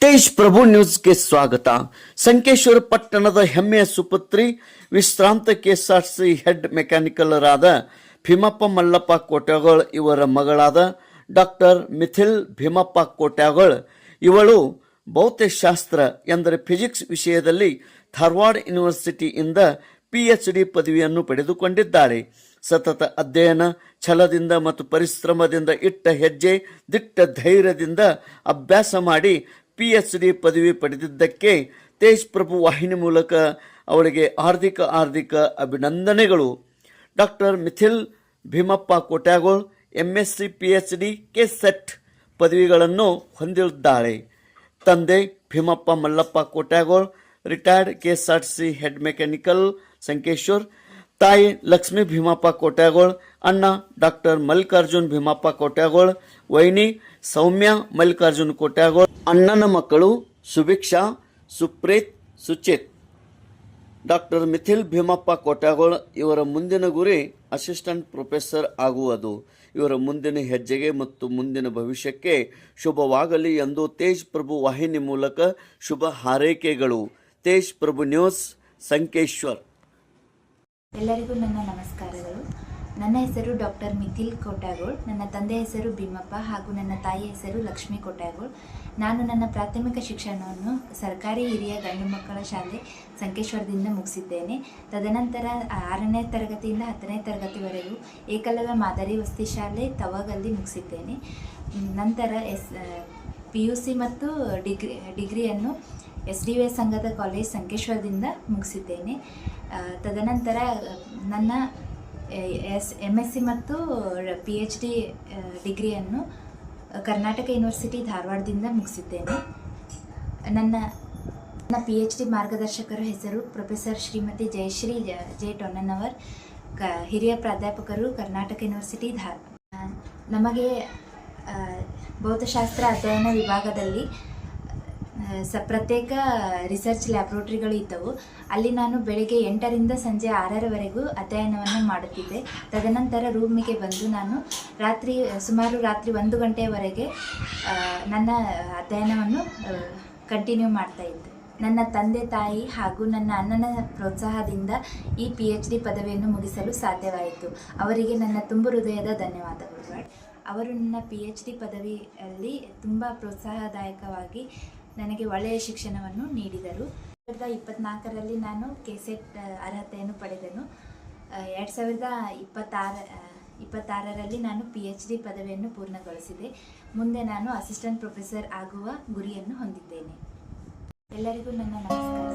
ತೇಜ್ ಪ್ರಭು ನ್ಯೂಸ್ಗೆ ಸ್ವಾಗತ. ಸಂಕೇಶ್ವರ ಪಟ್ಟಣದ ಹೆಮ್ಮೆಯ ಸುಪುತ್ರಿ ವಿಶ್ರಾಂತ ಕೆಎಸ್ಆರ್ಟಿಸಿ ಹೆಡ್ ಮೆಕ್ಯಾನಿಕಲರಾದ ಭೀಮಪ್ಪ ಮಲ್ಲಪ್ಪ ಕೋಟ್ಯಾಗೋಳ್ ಇವರ ಮಗಳಾದ ಡಾಕ್ಟರ್ ಮಿಥಿಲ್ ಭೀಮಪ್ಪ ಕೋಟ್ಯಾಗೋಳ್ ಇವಳು ಭೌತಶಾಸ್ತ್ರ ಎಂದರೆ ಫಿಸಿಕ್ಸ್ ವಿಷಯದಲ್ಲಿ ಧಾರವಾಡ ಯೂನಿವರ್ಸಿಟಿಯಿಂದ PhD ಪದವಿಯನ್ನು ಪಡೆದುಕೊಂಡಿದ್ದಾರೆ. ಸತತ ಅಧ್ಯಯನ, ಛಲದಿಂದ ಮತ್ತು ಪರಿಶ್ರಮದಿಂದ ಇಟ್ಟ ಹೆಜ್ಜೆ, ದಿಟ್ಟ ಧೈರ್ಯದಿಂದ ಅಭ್ಯಾಸ ಮಾಡಿ PhD ಪದವಿ ಪಡೆದಿದ್ದಕ್ಕೆ ತೇಜ್ ಪ್ರಭು ವಾಹಿನಿ ಮೂಲಕ ಅವಳಿಗೆ ಹಾರ್ದಿಕ ಅಭಿನಂದನೆಗಳು. Doctor Mithil Bheemappa Kotyagol MSc PhD KSET ಪದವಿಗಳನ್ನು ಹೊಂದಿದ್ದಾಳೆ. ತಂದೆ Bheemappa Mallappa Kotyagol retired KSRTC head mechanical Sankeshwar, ತಾಯಿ ಲಕ್ಷ್ಮೀ ಭೀಮಪ್ಪ ಕೋಟ್ಯಾಗೋಳ್, ಅಣ್ಣ ಡಾಕ್ಟರ್ ಮಲ್ಲಿಕಾರ್ಜುನ್ ಭೀಮಪ್ಪ ಕೋಟ್ಯಾಗೋಳ್, ವೈನಿ ಸೌಮ್ಯ ಮಲ್ಲಿಕಾರ್ಜುನ್ ಕೋಟ್ಯಾಗೋಳ್. ಅಣ್ಣನ ಮಕ್ಕಳು ಸುಭಿಕ್ಷಾ, ಸುಪ್ರೀತ್, ಸುಚಿತ್. ಡಾಕ್ಟರ್ ಮಿಥಿಲ್ ಭೀಮಪ್ಪ ಕೋಟ್ಯಾಗೋಳ್ ಇವರ ಮುಂದಿನ ಗುರಿ ಅಸಿಸ್ಟೆಂಟ್ ಪ್ರೊಫೆಸರ್ ಆಗುವುದು. ಇವರ ಮುಂದಿನ ಹೆಜ್ಜೆಗೆ ಮತ್ತು ಮುಂದಿನ ಭವಿಷ್ಯಕ್ಕೆ ಶುಭವಾಗಲಿ ಎಂದು ತೇಜ್ ಪ್ರಭು ವಾಹಿನಿ ಮೂಲಕ ಶುಭ ಹಾರೈಕೆಗಳು. ತೇಜ್ ಪ್ರಭು ನ್ಯೂಸ್, ಸಂಕೇಶ್ವರ್. ಎಲ್ಲರಿಗೂ ನನ್ನ ನಮಸ್ಕಾರಗಳು. ನನ್ನ ಹೆಸರು ಡಾಕ್ಟರ್ ಮಿಥಿಲ್ ಕೋಟ್ಯಾಗೋಳ್. ನನ್ನ ತಂದೆ ಹೆಸರು ಭೀಮಪ್ಪ ಹಾಗೂ ನನ್ನ ತಾಯಿ ಹೆಸರು ಲಕ್ಷ್ಮೀ ಕೋಟ್ಯಾಗೋಳ್. ನಾನು ನನ್ನ ಪ್ರಾಥಮಿಕ ಶಿಕ್ಷಣವನ್ನು ಸರ್ಕಾರಿ ಹಿರಿಯ ಗಂಡು ಮಕ್ಕಳ ಶಾಲೆ ಸಂಕೇಶ್ವರದಿಂದ ಮುಗಿಸಿದ್ದೇನೆ. ತದನಂತರ 6ನೇ ತರಗತಿಯಿಂದ 10ನೇ ತರಗತಿವರೆಗೂ ಏಕಲವ್ಯ ಮಾದರಿ ವಸತಿ ಶಾಲೆ ತವಗಲ್ಲಿ ಮುಗಿಸಿದ್ದೇನೆ. ನಂತರ PUC ಮತ್ತು ಡಿಗ್ರಿಯನ್ನು SDVS ಸಂಘದ ಕಾಲೇಜ್ ಸಂಕೇಶ್ವರದಿಂದ ಮುಗಿಸಿದ್ದೇನೆ. ತದನಂತರ ನನ್ನ MSc ಮತ್ತು PhD ಡಿಗ್ರಿಯನ್ನು ಕರ್ನಾಟಕ ಯೂನಿವರ್ಸಿಟಿ ಧಾರವಾಡದಿಂದ ಮುಗಿಸಿದ್ದೇನೆ. ನನ್ನ PhD ಮಾರ್ಗದರ್ಶಕರ ಹೆಸರು ಪ್ರೊಫೆಸರ್ ಶ್ರೀಮತಿ ಜಯಶ್ರೀ ಜೆ ಟೊನ್ನನವರ್, ಹಿರಿಯ ಪ್ರಾಧ್ಯಾಪಕರು, ಕರ್ನಾಟಕ ಯೂನಿವರ್ಸಿಟಿ ಧಾರವಾಡ. ನಮಗೆ ಭೌತಶಾಸ್ತ್ರ ಅಧ್ಯಯನ ವಿಭಾಗದಲ್ಲಿ ಪ್ರತ್ಯೇಕ ರಿಸರ್ಚ್ ಲ್ಯಾಬ್ರೋಟರಿಗಳು ಇದ್ದವು. ಅಲ್ಲಿ ನಾನು ಬೆಳಿಗ್ಗೆ 8ರಿಂದ ಸಂಜೆ 6ರವರೆಗೂ ಅಧ್ಯಯನವನ್ನು ಮಾಡುತ್ತಿದ್ದೆ. ತದನಂತರ ರೂಮಿಗೆ ಬಂದು ನಾನು ಸುಮಾರು ರಾತ್ರಿ 1 ಗಂಟೆಯವರೆಗೆ ನನ್ನ ಅಧ್ಯಯನವನ್ನು ಕಂಟಿನ್ಯೂ ಮಾಡ್ತಾ ಇದ್ದೆ. ನನ್ನ ತಂದೆ ತಾಯಿ ಹಾಗೂ ನನ್ನ ಅಣ್ಣನ ಪ್ರೋತ್ಸಾಹದಿಂದ ಈ PhD ಪದವಿಯನ್ನು ಮುಗಿಸಲು ಸಾಧ್ಯವಾಯಿತು. ಅವರಿಗೆ ನನ್ನ ತುಂಬು ಹೃದಯದ ಧನ್ಯವಾದಗಳು. ಅವರು ನನ್ನ PhD ಪದವಿಯಲ್ಲಿ ತುಂಬ ಪ್ರೋತ್ಸಾಹದಾಯಕವಾಗಿ ನನಗೆ ಒಳ್ಳೆಯ ಶಿಕ್ಷಣವನ್ನು ನೀಡಿದರು. 2024ರಲ್ಲಿ ನಾನು ಕೆಸೆಟ್ ಅರ್ಹತೆಯನ್ನು ಪಡೆದೆನು. 2026ರಲ್ಲಿ ನಾನು PhD ಪದವಿಯನ್ನು ಪೂರ್ಣಗೊಳಿಸಿದೆ. ಮುಂದೆ ನಾನು ಅಸಿಸ್ಟೆಂಟ್ ಪ್ರೊಫೆಸರ್ ಆಗುವ ಗುರಿಯನ್ನು ಹೊಂದಿದ್ದೇನೆ. ಎಲ್ಲರಿಗೂ ನನ್ನ ನಮಸ್ಕಾರ.